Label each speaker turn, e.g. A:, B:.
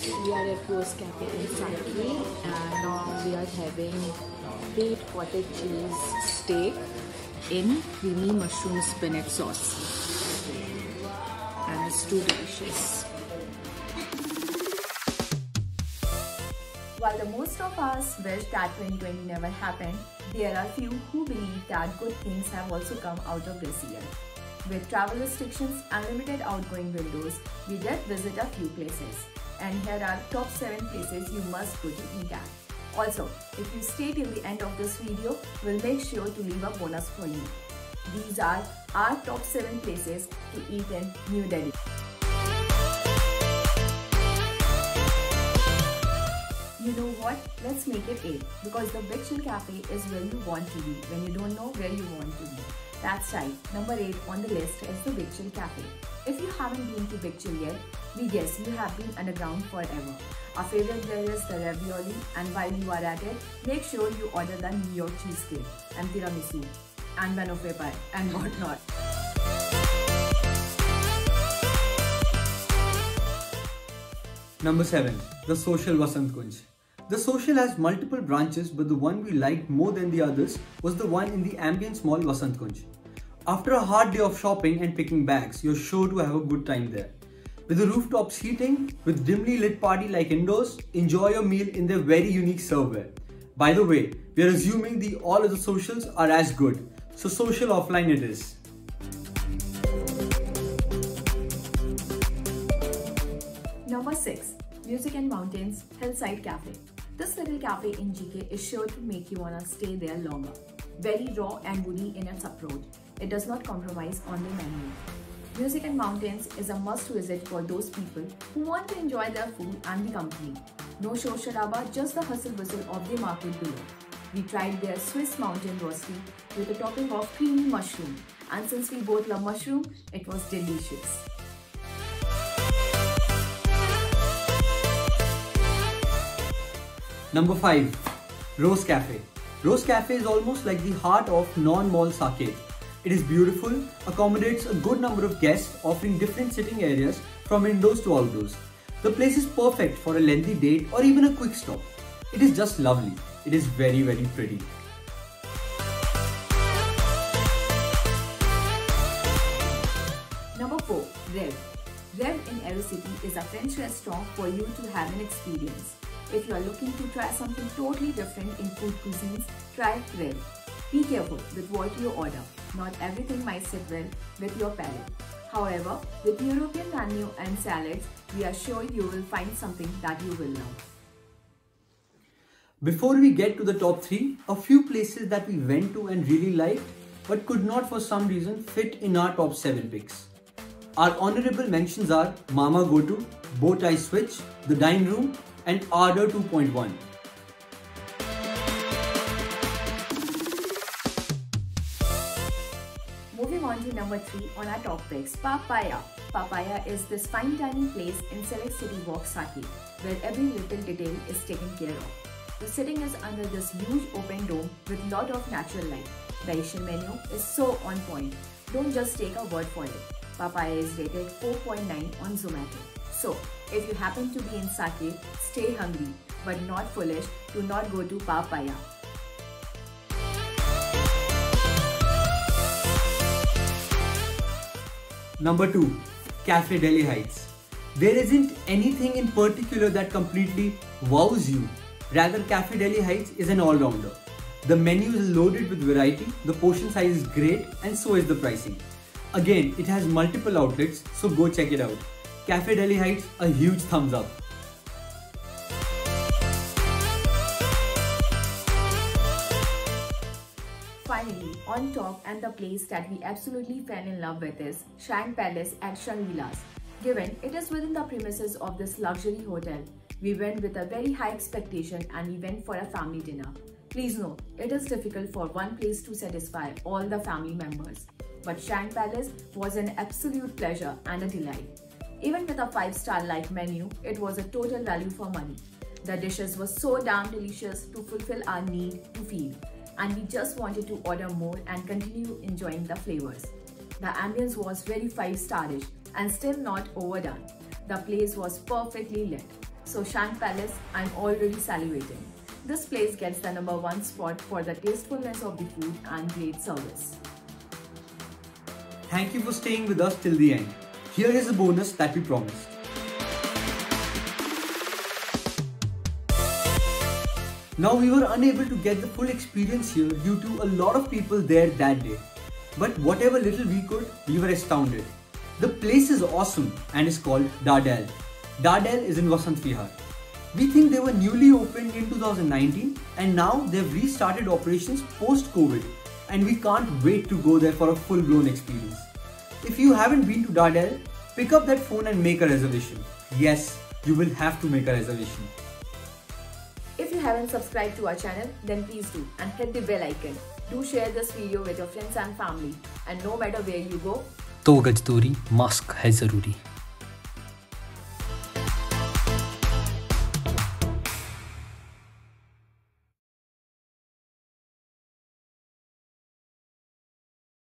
A: We are at Rose Cafe in Saki, and now we are having baked cottage cheese steak in creamy mushroom spinach sauce, and it's too delicious.
B: While the most of us wish that 2020 never happened, there are few who believe that good things have also come out of this year. With travel restrictions and limited outgoing windows, we did visit a few places. And here are top 7 places you must go to eat at. Also, if you stay till the end of this video, we'll make sure to leave a bonus for you. These are our top 7 places to eat in New Delhi. You know what? Let's make it 8, because the Big Chill Cafe is where you want to be when you don't know where you want to be. That's right, number 8 on the list is the Big Chill Cafe. If you haven't been to Big Chill yet, we guess you have been underground forever. Our favorite there is the ravioli, and while you are at it, make sure you order the New York cheesecake and tiramisu and banoffee pie and whatnot.
C: Number 7. The Social Vasant Kunj. The Social has multiple branches, but the one we liked more than the others was the one in the Ambience Mall Vasant Kunj. After a hard day of shopping and picking bags, you're sure to have a good time there. With the rooftop seating, with dimly lit party like indoors, enjoy your meal in their very unique serveware. By the way, we are assuming the all other socials are as good, so Social offline it is.
B: Number 6. Music and Mountains Hillside Cafe. This little cafe in GK is sure to make you wanna stay there longer. Very raw and woody in its approach. It does not compromise on the menu. Music and Mountains is a must visit for those people who want to enjoy their food and the company. No show sharaba, just the hustle bustle of the market below. We tried their Swiss mountain roasty with a topping of creamy mushroom, and since we both love mushroom, it was delicious.
C: Number 5. Rose Cafe. Rose Cafe is almost like the heart of non-mall Saket. It is beautiful, accommodates a good number of guests, offering different sitting areas from indoors to outdoors. The place is perfect for a lengthy date or even a quick stop. It is just lovely. It is very, very pretty.
B: Number 4. Rev. Rev in Aerocity is a French restaurant for you to have an experience. If you are looking to try something totally different in food cuisines, try Rev. Be careful with what you order. Not everything might sit well with your palate. However, with European menu and salads, we are sure you will find something that you will love.
C: Before we get to the top 3, a few places that we went to and really liked, but could not for some reason fit in our top 7 picks. Our honorable mentions are Mama Gotu, Bowtie Switch, The Dine Room, and Ardor 2.1.
B: Moving on to number 3 on our top picks, Papaya. Papaya is this fine dining place in Select City Walk, Saki, where every little detail is taken care of. The sitting is under this huge open dome with lot of natural light. The Asian menu is so on point. Don't just take a word for it. Papaya is rated 4.9 on Zomato. So, if you happen to be in Saki, stay hungry, but not foolish, do not go to Papaya.
C: Number 2. Cafe Delhi Heights. There isn't anything in particular that completely wows you. Rather, Cafe Delhi Heights is an all-rounder. The menu is loaded with variety, the portion size is great, and so is the pricing. Again, it has multiple outlets, so go check it out. Cafe Delhi Heights, a huge thumbs up.
B: Finally, on top, and the place that we absolutely fell in love with is Shrine Palace at Shangri-Las. Given it is within the premises of this luxury hotel, we went with a very high expectation and we went for a family dinner. Please note, it is difficult for one place to satisfy all the family members. But Shrine Palace was an absolute pleasure and a delight. Even with a 5-star like menu, it was a total value for money. The dishes were so damn delicious to fulfill our need to feed, and we just wanted to order more and continue enjoying the flavors. The ambience was very 5-star-ish and still not overdone. The place was perfectly lit. so Shank Palace, I'm already salivating. This place gets the #1 spot for the tastefulness of the food and great service.
C: Thank you for staying with us till the end. Here is a bonus that we promised. Now we were unable to get the full experience here due to a lot of people there that day. But whatever little we could, we were astounded. The place is awesome and is called Dardel. Dardel is in Vasant Vihar. We think they were newly opened in 2019 and now they've restarted operations post-COVID and we can't wait to go there for a full-blown experience. If you haven't been to Dardel, pick up that phone and make a reservation. Yes, you will have to make a reservation.
B: If you haven't subscribed to our channel, then please do and hit the bell icon. Do share this video with your friends and family, and no matter where you go,
D: 2 गज दूरी mask है जरूरी.